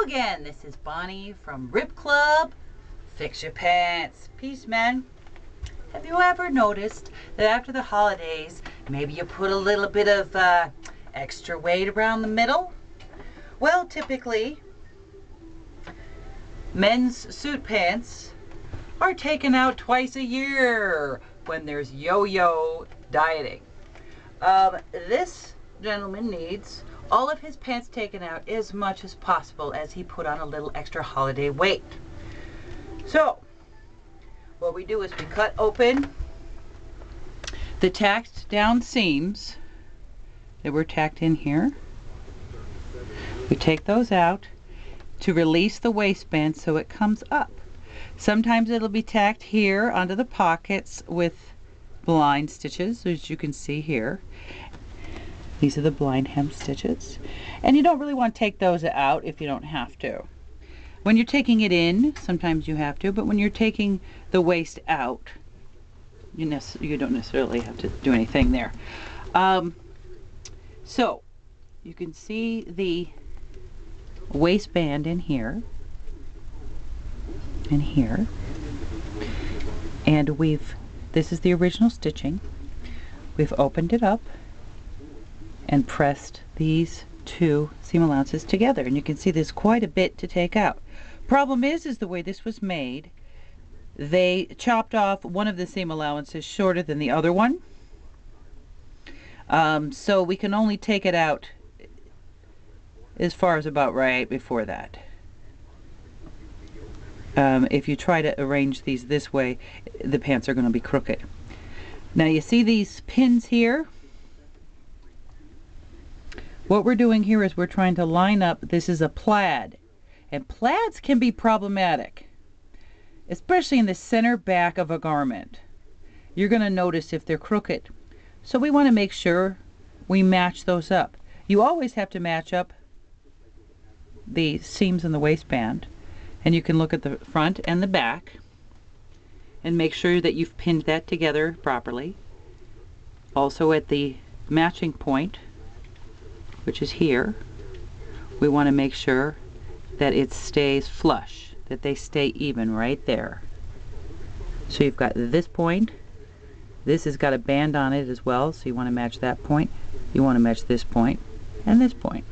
again. This is Bonnie from Rib Club. Fix your pants. Peace, man. Have you ever noticed that after the holidays, maybe you put a little bit of extra weight around the middle? Well, typically, men's suit pants are taken out twice a year when there's yo-yo dieting. This gentleman needs all of his pants taken out as much as possible as he put on a little extra holiday weight. So, what we do is we cut open the tacked down seams that were tacked in here. We take those out to release the waistband so it comes up. Sometimes it'll be tacked here onto the pockets with blind stitches, as you can see here. These are the blind hem stitches. And you don't really want to take those out if you don't have to. When you're taking it in, sometimes you have to, but when you're taking the waist out, you don't necessarily have to do anything there. So, you can see the waistband in here, and here. And this is the original stitching. We've opened it up and pressed these two seam allowances together, and you can see there's quite a bit to take out. Problem is the way this was made, they chopped off one of the seam allowances shorter than the other one, so we can only take it out as far as about right before that. If you try to arrange these this way, the pants are going to be crooked. Now you see these pins here? What we're doing here is we're trying to line up. This is a plaid, and plaids can be problematic, especially in the center back of a garment. You're going to notice if they're crooked. So we want to make sure we match those up. You always have to match up the seams in the waistband, and you can look at the front and the back and make sure that you've pinned that together properly. Also at the matching point, which is here, we want to make sure that it stays flush, that they stay even right there. So you've got this point, this has got a band on it as well, so you want to match that point, you want to match this point, and this point.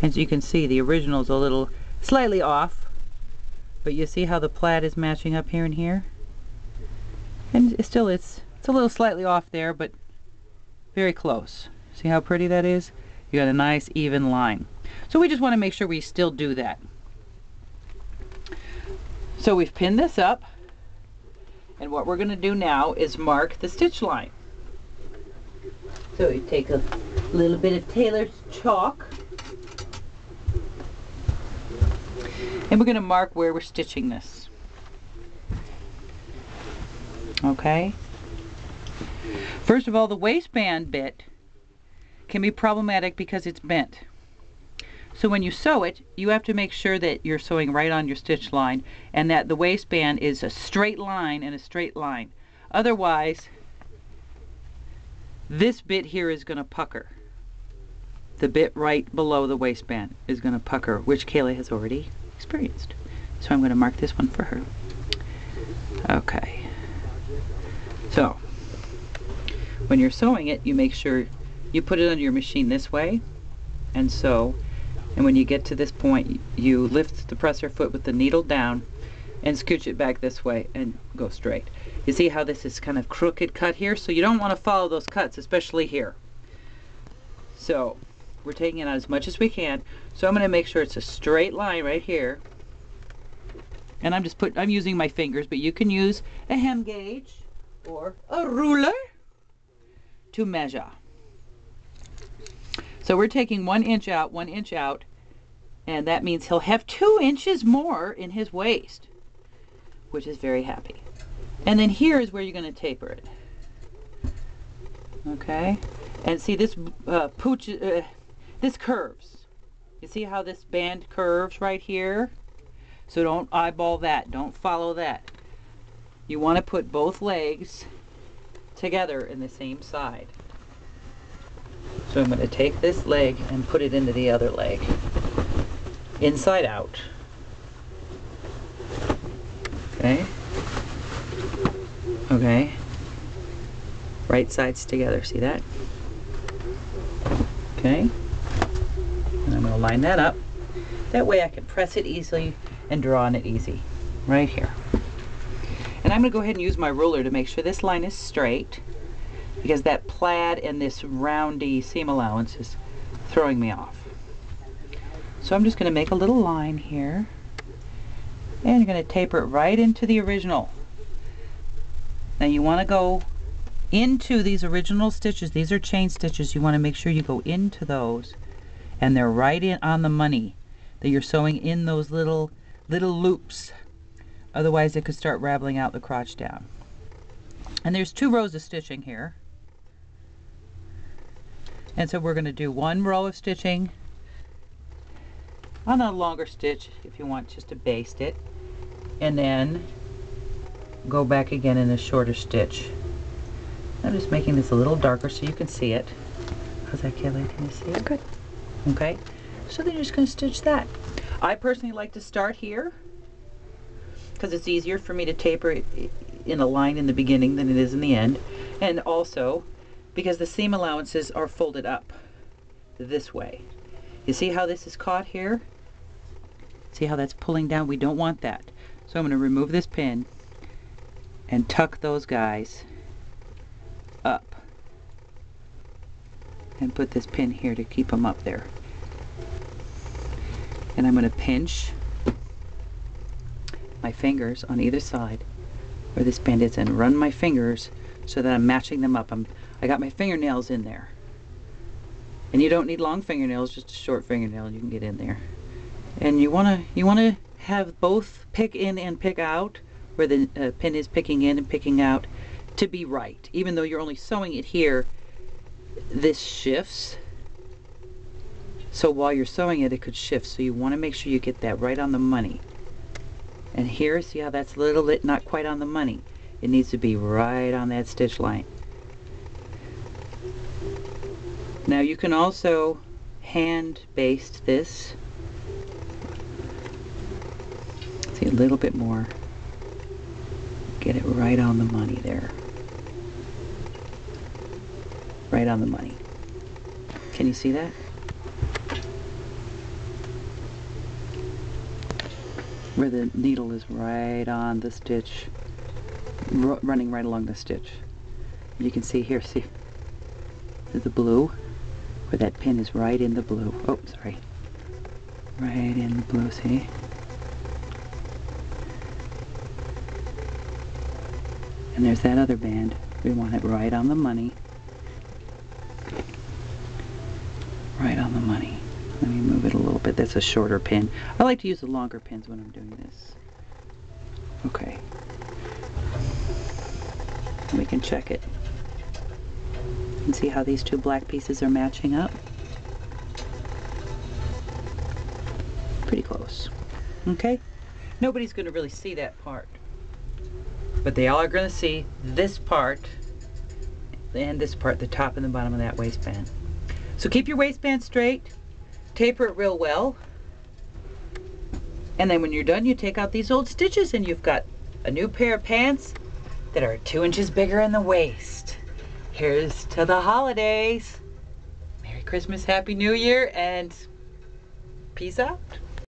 As you can see, the original is a little slightly off, but you see how the plaid is matching up here and here? And it's a little slightly off there, but very close. See how pretty that is? You got a nice even line. So we just want to make sure we still do that. So we've pinned this up, and what we're going to do now is mark the stitch line. So we take a little bit of tailor's chalk, and we're going to mark where we're stitching this. Okay? First of all, the waistband bit can be problematic because it's bent. So when you sew it, you have to make sure that you're sewing right on your stitch line and that the waistband is a straight line and a straight line. Otherwise, this bit here is going to pucker. The bit right below the waistband is going to pucker, which Kayla has already experienced. So I'm going to mark this one for her. Okay. So, when you're sewing it, you make sure you put it under your machine this way and sew, and when you get to this point you lift the presser foot with the needle down and scooch it back this way and go straight. You see how this is kind of crooked cut here, so you don't want to follow those cuts, especially here. So we're taking it out as much as we can, so I'm going to make sure it's a straight line right here, and I'm using my fingers, but you can use a hem gauge or a ruler to measure. So we're taking 1 inch out, 1 inch out, and that means he'll have 2 inches more in his waist, which is very happy. And then here is where you're going to taper it. Okay? And see this this curves. You see how this band curves right here? So don't eyeball that. Don't follow that. You want to put both legs together in the same side. So I'm going to take this leg and put it into the other leg. inside out. Okay. Okay. Right sides together, see that? Okay. And I'm going to line that up. That way I can press it easily and draw on it easy. Right here. And I'm going to go ahead and use my ruler to make sure this line is straight, because that plaid and this roundy seam allowance is throwing me off. So I'm just going to make a little line here, and you're going to taper it right into the original. Now you want to go into these original stitches. These are chain stitches. You want to make sure you go into those, and they're right in on the money, that you're sewing in those little loops. Otherwise it could start raveling out the crotch down. And there's 2 rows of stitching here. And so we're going to do 1 row of stitching on a longer stitch if you want just to baste it, and then go back again in a shorter stitch. I'm just making this a little darker so you can see it. How's that, Kelly? Can you see it? Good. Okay. So then you're just going to stitch that. I personally like to start here because it's easier for me to taper it in a line in the beginning than it is in the end. And also because the seam allowances are folded up this way. You see how this is caught here? See how that's pulling down? We don't want that. So I'm going to remove this pin and tuck those guys up. And put this pin here to keep them up there. And I'm going to pinch my fingers on either side where this band is and run my fingers so that I'm matching them up. I got my fingernails in there. And you don't need long fingernails, just a short fingernail, you can get in there. And you want to have both pick in and pick out, where the pin is picking in and picking out, to be right. Even though you're only sewing it here, this shifts. So while you're sewing it, it could shift. So you want to make sure you get that right on the money. And here, see how that's a little bit not quite on the money. It needs to be right on that stitch line. Now you can also hand baste this. See, a little bit more. Get it right on the money there. Right on the money. Can you see that? Where the needle is right on the stitch, running right along the stitch. You can see here, see the blue, where that pin is right in the blue. Oh, sorry. Right in the blue, see? And there's that other band. We want it right on the money. Right on the money. Let me move it a little bit. That's a shorter pin. I like to use the longer pins when I'm doing this. Okay. We can check it. You can see how these 2 black pieces are matching up. Pretty close. Okay? Nobody's going to really see that part. But they all are going to see this part and this part, the top and the bottom of that waistband. So keep your waistband straight. Taper it real well, and then when you're done, you take out these old stitches and you've got a new pair of pants that are 2 inches bigger in the waist. Here's to the holidays. Merry Christmas, Happy New Year, and peace out.